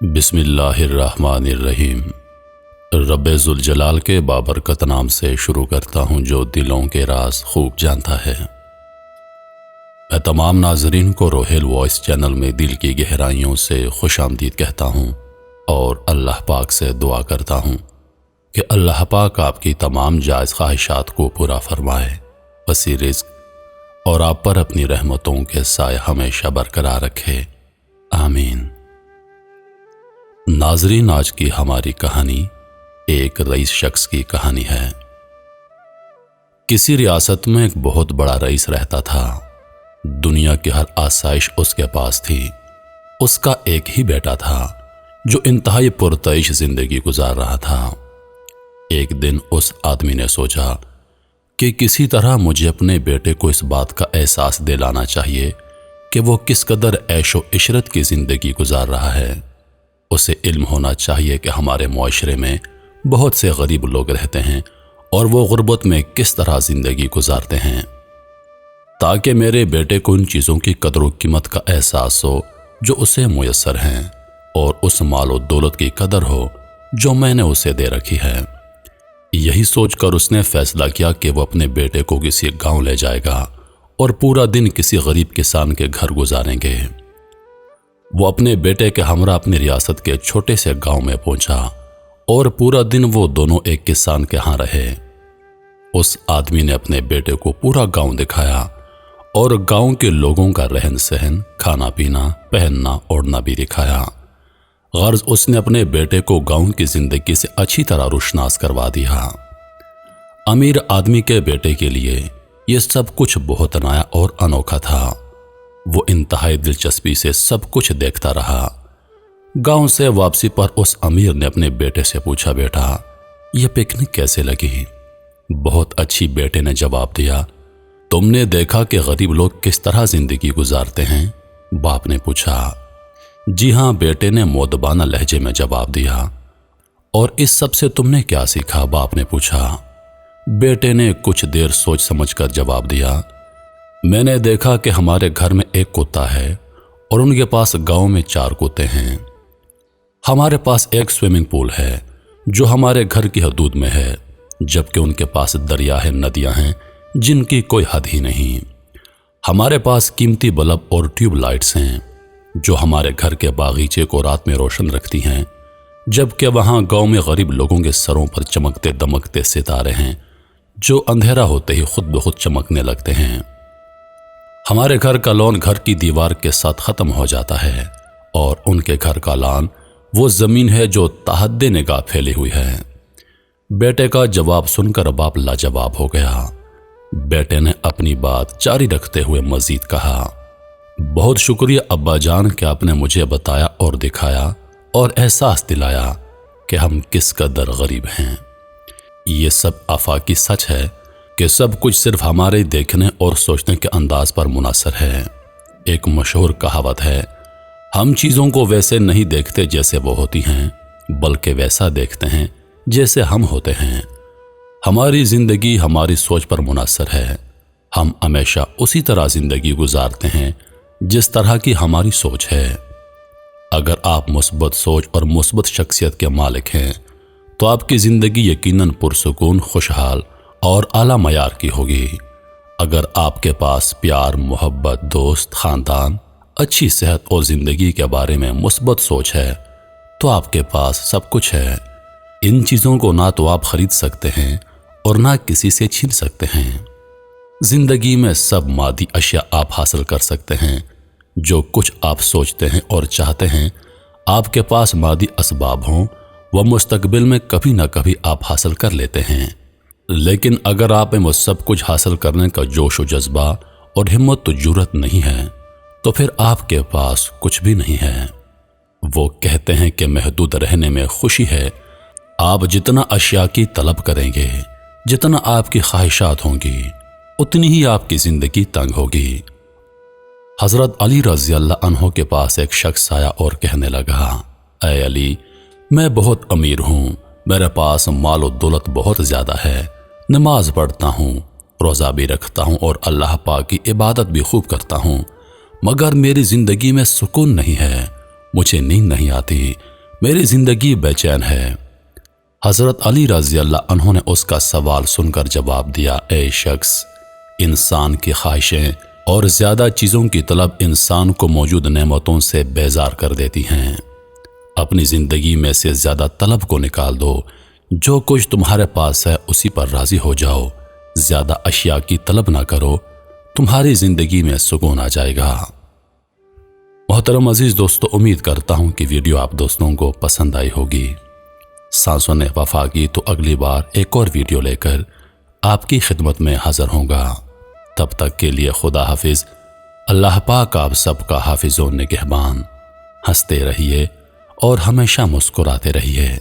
بسم اللہ الرحمن الرحیم۔ رب ذوالجلال کے بابرکت نام سے شروع کرتا ہوں جو دلوں کے راز خوب جانتا ہے۔ میں تمام ناظرین کو روحیل وائس چینل میں دل کی گہرائیوں سے خوش آمدید کہتا ہوں اور اللہ پاک سے دعا کرتا ہوں کہ اللہ پاک آپ کی تمام جائز خواہشات کو پورا فرمائے، وسیع رزق اور آپ پر اپنی رحمتوں کے سائے ہمیشہ برقرار رکھے، آمین۔ ناظرین، آج کی ہماری کہانی ایک رئیس شخص کی کہانی ہے۔ کسی ریاست میں ایک بہت بڑا رئیس رہتا تھا۔ دنیا کی ہر آسائش اس کے پاس تھی۔ اس کا ایک ہی بیٹا تھا جو انتہائی پرتعیش زندگی گزار رہا تھا۔ ایک دن اس آدمی نے سوچا کہ کسی طرح مجھے اپنے بیٹے کو اس بات کا احساس دلانا چاہیے کہ وہ کس قدر عیش و عشرت کی زندگی گزار رہا ہے۔ اسے علم ہونا چاہیے کہ ہمارے معاشرے میں بہت سے غریب لوگ رہتے ہیں اور وہ غربت میں کس طرح زندگی گزارتے ہیں، تاکہ میرے بیٹے کو ان چیزوں کی قدر و قیمت کا احساس ہو جو اسے میسر ہیں، اور اس مال و دولت کی قدر ہو جو میں نے اسے دے رکھی ہے۔ یہی سوچ کر اس نے فیصلہ کیا کہ وہ اپنے بیٹے کو کسی گاؤں لے جائے گا اور پورا دن کسی غریب کسان کے گھر گزاریں گے۔ وہ اپنے بیٹے کے ہمراہ اپنی ریاست کے چھوٹے سے گاؤں میں پہنچا اور پورا دن وہ دونوں ایک کسان کے ہاں رہے۔ اس آدمی نے اپنے بیٹے کو پورا گاؤں دکھایا اور گاؤں کے لوگوں کا رہن سہن، کھانا پینا، پہننا اوڑھنا بھی دکھایا۔ غرض اس نے اپنے بیٹے کو گاؤں کی زندگی سے اچھی طرح روشناس کروا دیا۔ امیر آدمی کے بیٹے کے لیے یہ سب کچھ بہت نیا اور انوکھا تھا۔ وہ انتہائی دلچسپی سے سب کچھ دیکھتا رہا۔ گاؤں سے واپسی پر اس امیر نے اپنے بیٹے سے پوچھا، بیٹا یہ پکنک کیسے لگی؟ بہت اچھی، بیٹے نے جواب دیا۔ تم نے دیکھا کہ غریب لوگ کس طرح زندگی گزارتے ہیں؟ باپ نے پوچھا۔ جی ہاں، بیٹے نے مؤدبانہ لہجے میں جواب دیا۔ اور اس سب سے تم نے کیا سیکھا؟ باپ نے پوچھا۔ بیٹے نے کچھ دیر سوچ سمجھ کر جواب دیا، میں نے دیکھا کہ ہمارے گھر میں ایک کتا ہے اور ان کے پاس گاؤں میں 4 کتے ہیں۔ ہمارے پاس ایک سوئمنگ پول ہے جو ہمارے گھر کی حدود میں ہے، جبکہ ان کے پاس دریا ہے، ندیاں ہیں جن کی کوئی حد ہی نہیں۔ ہمارے پاس قیمتی بلب اور ٹیوب لائٹس ہیں جو ہمارے گھر کے باغیچے کو رات میں روشن رکھتی ہیں، جبکہ وہاں گاؤں میں غریب لوگوں کے سروں پر چمکتے دمکتے ستارے ہیں جو اندھیرا ہوتے ہی خود بخود چمکنے لگتے ہیں۔ ہمارے گھر کا لان گھر کی دیوار کے ساتھ ختم ہو جاتا ہے اور ان کے گھر کا لان وہ زمین ہے جو تحت نگاہ پھیلی ہوئی ہے۔ بیٹے کا جواب سن کر باپ لاجواب ہو گیا۔ بیٹے نے اپنی بات جاری رکھتے ہوئے مزید کہا، بہت شکریہ ابا جان کہ آپ نے مجھے بتایا اور دکھایا اور احساس دلایا کہ ہم کس قدر غریب ہیں۔ یہ سب آفاقی سچ ہے کہ سب کچھ صرف ہمارے دیکھنے اور سوچنے کے انداز پر منحصر ہے۔ ایک مشہور کہاوت ہے، ہم چیزوں کو ویسے نہیں دیکھتے جیسے وہ ہوتی ہیں، بلکہ ویسا دیکھتے ہیں جیسے ہم ہوتے ہیں۔ ہماری زندگی ہماری سوچ پر منحصر ہے۔ ہم ہمیشہ اسی طرح زندگی گزارتے ہیں جس طرح کی ہماری سوچ ہے۔ اگر آپ مثبت سوچ اور مثبت شخصیت کے مالک ہیں تو آپ کی زندگی یقیناً پرسکون، خوشحال اور اعلیٰ معیار کی ہوگی۔ اگر آپ کے پاس پیار، محبت، دوست، خاندان، اچھی صحت اور زندگی کے بارے میں مثبت سوچ ہے تو آپ کے پاس سب کچھ ہے۔ ان چیزوں کو نہ تو آپ خرید سکتے ہیں اور نہ کسی سے چھین سکتے ہیں۔ زندگی میں سب مادی اشیاء آپ حاصل کر سکتے ہیں۔ جو کچھ آپ سوچتے ہیں اور چاہتے ہیں آپ کے پاس مادی اسباب ہوں، وہ مستقبل میں کبھی نہ کبھی آپ حاصل کر لیتے ہیں۔ لیکن اگر آپ میں وہ سب کچھ حاصل کرنے کا جوش و جذبہ اور ہمت و جرأت نہیں ہے تو پھر آپ کے پاس کچھ بھی نہیں ہے۔ وہ کہتے ہیں کہ محدود رہنے میں خوشی ہے۔ آپ جتنا اشیاء کی طلب کریں گے، جتنا آپ کی خواہشات ہوں گی، اتنی ہی آپ کی زندگی تنگ ہوگی۔ حضرت علی رضی اللہ عنہ کے پاس ایک شخص آیا اور کہنے لگا، اے علی، میں بہت امیر ہوں، میرے پاس مال و دولت بہت زیادہ ہے، نماز پڑھتا ہوں، روزہ بھی رکھتا ہوں اور اللہ پاک کی عبادت بھی خوب کرتا ہوں، مگر میری زندگی میں سکون نہیں ہے، مجھے نیند نہیں آتی، میری زندگی بے چین ہے۔ حضرت علی رضی اللہ عنہ نے اس کا سوال سن کر جواب دیا، اے شخص، انسان کی خواہشیں اور زیادہ چیزوں کی طلب انسان کو موجود نعمتوں سے بیزار کر دیتی ہیں۔ اپنی زندگی میں سے زیادہ طلب کو نکال دو، جو کچھ تمہارے پاس ہے اسی پر راضی ہو جاؤ، زیادہ اشیاء کی طلب نہ کرو، تمہاری زندگی میں سکون آ جائے گا۔ محترم عزیز دوستو، امید کرتا ہوں کہ ویڈیو آپ دوستوں کو پسند آئی ہوگی۔ سانسوں نے وفا کی تو اگلی بار ایک اور ویڈیو لے کر آپ کی خدمت میں حاضر ہوں گا۔ تب تک کے لیے خدا حافظ۔ اللہ پاک آپ سب کا حافظ و نگہبان۔ ہنستے رہیے اور ہمیشہ مسکراتے رہیے۔